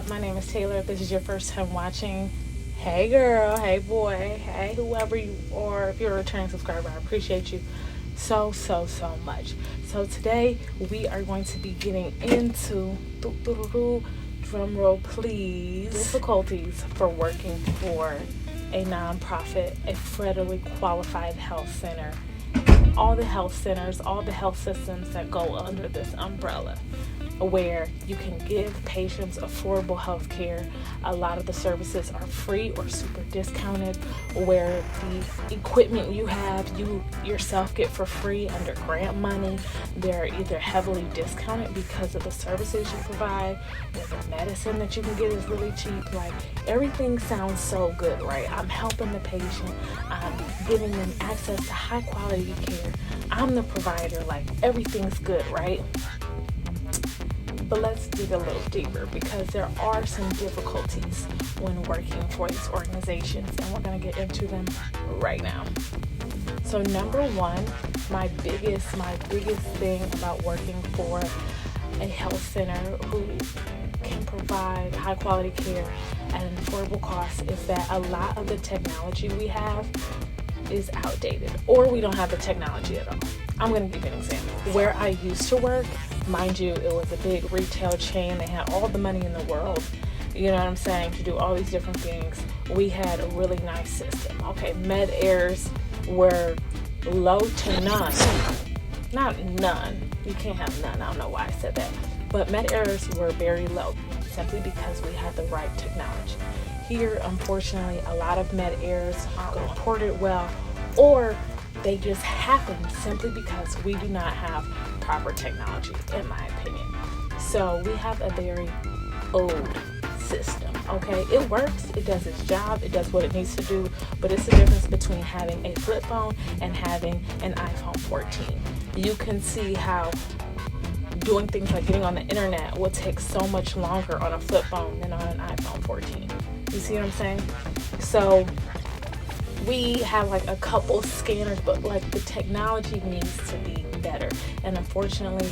My name is Taylor. If this is your first time watching, hey girl, hey boy, hey whoever you are. If you're a returning subscriber, I appreciate you so much. So today we are going to be getting into drum roll please difficulties for working for a nonprofit, a federally qualified health center, all the health centers, all the health systems that go under this umbrella, where you can give patients affordable health care. A lot of the services are free or super discounted, where the equipment you have, you yourself get for free under grant money. They're either heavily discounted because of the services you provide, or the medicine that you can get is really cheap. Like, everything sounds so good, right? I'm helping the patient, I'm giving them access to high quality care, I'm the provider, like everything's good, right? But let's dig a little deeper, because there are some difficulties when working for these organizations, and we're going to get into them right now. So number one, my biggest thing about working for a health center who can provide high quality care at an affordable cost is that a lot of the technology we have is outdated, or we don't have the technology at all. I'm going to give you an example. Where I used to work, mind you, it was a big retail chain. They had all the money in the world, you know what I'm saying, to do all these different things. We had a really nice system. Okay, med errors were low to none. Not none. You can't have none. I don't know why I said that. But med errors were very low, simply because we had the right technology. Here, unfortunately, a lot of med errors aren't reported well, or they just happen simply because we do not have proper technology, in my opinion. So we have a very old system, okay? It works, it does its job, it does what it needs to do, but it's the difference between having a flip phone and having an iPhone 14. You can see how doing things like getting on the internet will take so much longer on a flip phone than on an iPhone 14. You see what I'm saying? So we have like a couple scanners, but like the technology needs to be better. And unfortunately,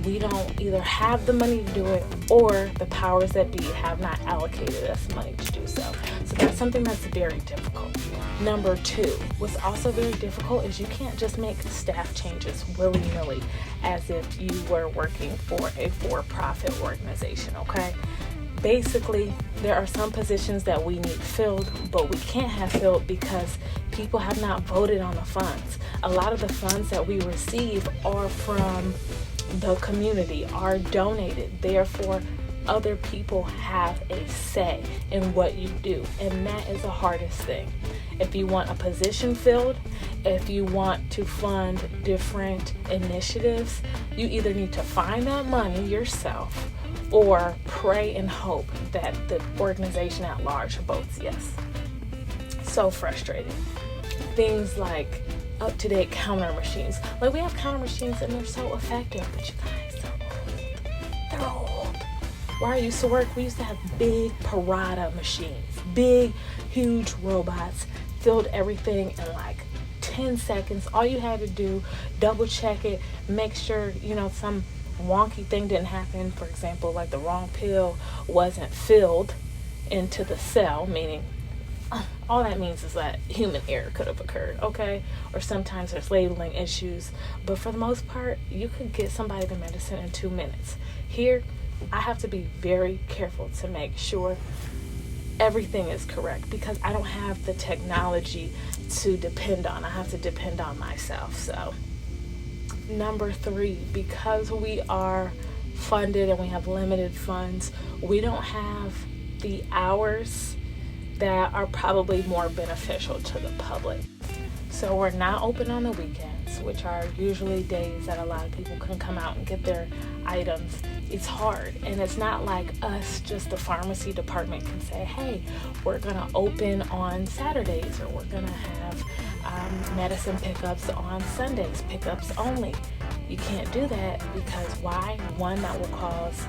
we don't either have the money to do it, or the powers that be have not allocated us money to do so. So that's something that's very difficult. Number two, what's also very difficult is you can't just make staff changes willy-nilly as if you were working for a for-profit organization, okay? Basically, there are some positions that we need filled, but we can't have filled because people have not voted on the funds. A lot of the funds that we receive are from the community, are donated. Therefore, other people have a say in what you do, and that is the hardest thing. If you want a position filled, if you want to fund different initiatives, you either need to find that money yourself, or pray and hope that the organization at large votes yes. So frustrating. Things like up-to-date counter machines. Like, we have counter machines and they're so effective, but you guys, they're old. Where I used to work, we used to have big Parada machines, big, huge robots, filled everything in like 10 seconds. All you had to do, double check it, make sure, some wonky thing didn't happen. For example, like the wrong pill wasn't filled into the cell, meaning all that means is that human error could have occurred, okay? Or sometimes there's labeling issues, but for the most part, you could get somebody the medicine in 2 minutes. Here, I have to be very careful to make sure everything is correct, because I don't have the technology to depend on. I have to depend on myself. So number three, because we are funded and we have limited funds, we don't have the hours that are probably more beneficial to the public. So we're not open on the weekends, which are usually days that a lot of people can come out and get their items. It's hard, and it's not like us, just the pharmacy department can say, hey, we're gonna open on Saturdays, or we're gonna have medicine pickups on Sundays, pickups only. You can't do that, because why? One, that will cause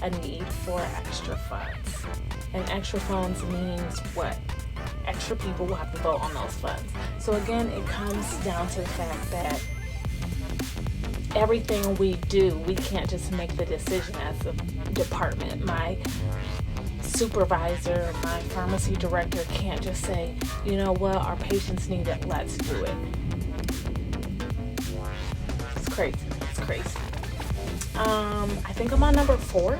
a need for extra funds. And extra funds means what? Extra people will have to vote on those funds. So again, it comes down to the fact that everything we do, we can't just make the decision as a department. My supervisor, my pharmacy director can't just say, you know what, our patients need it, let's do it. It's crazy. It's crazy. I think I'm on number 4.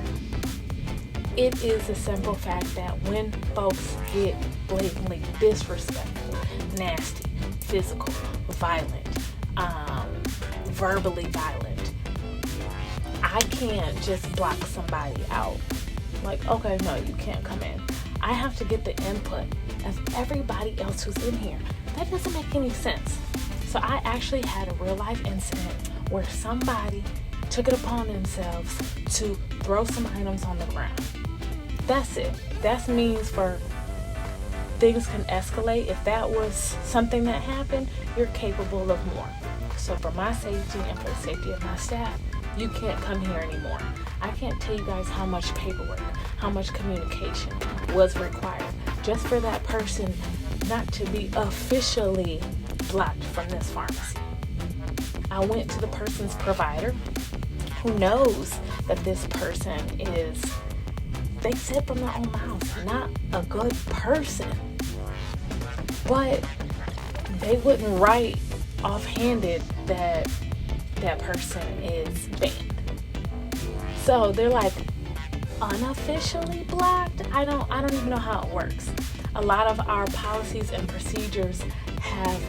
It is the simple fact that when folks get blatantly disrespectful, nasty, physical, violent, verbally violent, I can't just block somebody out. Like, okay, no, you can't come in. I have to get the input of everybody else who's in here. That doesn't make any sense. So I actually had a real life incident where somebody took it upon themselves to throw some items on the ground. That's it. That means for things can escalate. If that was something that happened, you're capable of more. So for my safety and for the safety of my staff, you can't come here anymore. I can't tell you guys how much paperwork, how much communication was required just for that person not to be officially blocked from this pharmacy. I went to the person's provider who knows that this person is, they said from their own mouths, not a good person. But they wouldn't write offhanded that that person is banned. So they're like unofficially blocked. I don't even know how it works. A lot of our policies and procedures have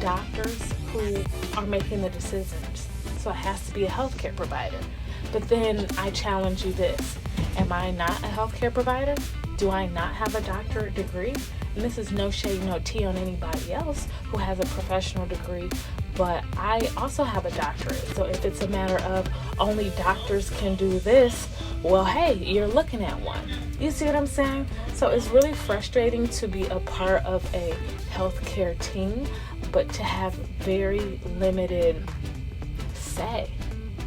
doctors who are making the decisions. So it has to be a healthcare provider. But then I challenge you this. Am I not a healthcare provider? Do I not have a doctorate degree? And this is no shade, no tea on anybody else who has a professional degree, but I also have a doctorate. So if it's a matter of only doctors can do this, well, hey, you're looking at one. You see what I'm saying? So it's really frustrating to be a part of a healthcare team, but to have very limited say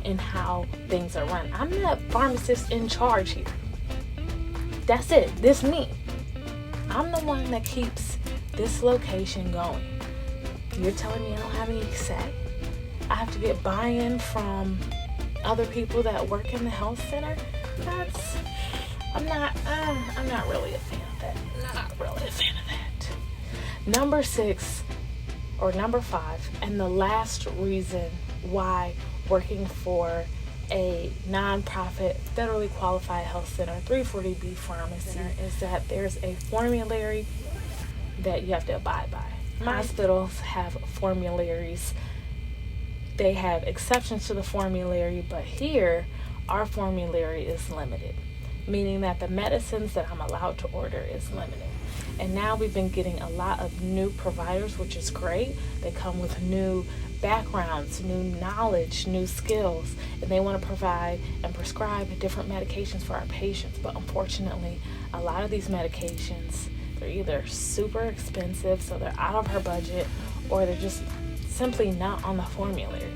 in how things are run. I'm the pharmacist in charge here. That's it. This me. I'm the one that keeps this location going. You're telling me I don't have any say? I have to get buy-in from other people that work in the health center? I'm not really a fan of that. Not really a fan of that. Number 5, and the last reason why working for a non-profit, federally qualified health center, 340B pharmacy, is that there's a formulary that you have to abide by. Hospitals have formularies. They have exceptions to the formulary, but here, our formulary is limited, meaning that the medicines that I'm allowed to order is limited. And now we've been getting a lot of new providers, which is great. They come with new backgrounds, new knowledge, new skills, and they want to provide and prescribe different medications for our patients. But unfortunately, a lot of these medications, they're either super expensive, so they're out of our budget, or they're just simply not on the formulary.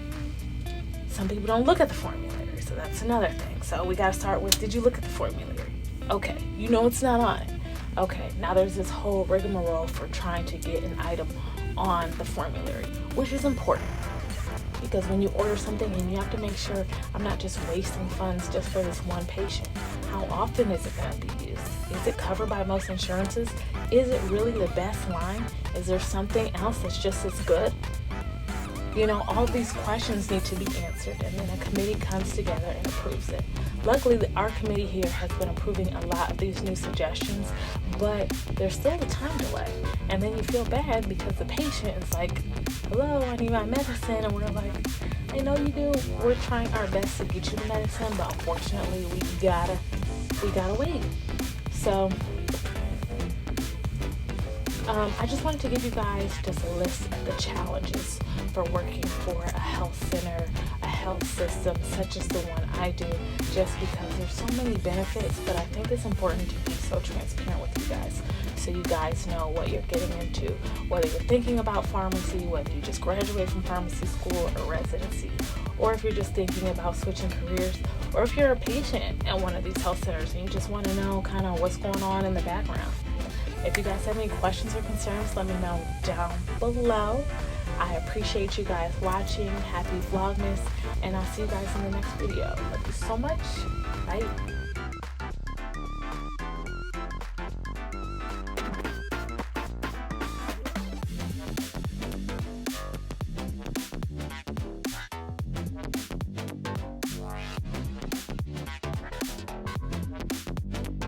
Some people don't look at the formulary, so that's another thing. So we got to start with, did you look at the formulary? Okay, you know it's not on it. Okay, now there's this whole rigmarole for trying to get an item on the formulary, which is important because when you order something and you have to make sure I'm not just wasting funds just for this one patient. How often is it going to be used? Is it covered by most insurances? Is it really the best line? Is there something else that's just as good? You know, all of these questions need to be answered, and then a committee comes together and approves it. Luckily, our committee here has been approving a lot of these new suggestions, but there's still a time delay. And then you feel bad because the patient is like, hello, I need my medicine. And we're like, I know you do. We're trying our best to get you the medicine, but unfortunately, we gotta wait. So, I just wanted to give you guys just a list of the challenges for working for a health center, a health system such as the one I do, just because there's so many benefits, but I think it's important to be so transparent with you guys so you guys know what you're getting into, whether you're thinking about pharmacy, whether you just graduated from pharmacy school or residency, or if you're just thinking about switching careers, or if you're a patient at one of these health centers and you just want to know kind of what's going on in the background. If you guys have any questions or concerns, let me know down below. I appreciate you guys watching. Happy Vlogmas, and I'll see you guys in the next video. Love you so much. Bye.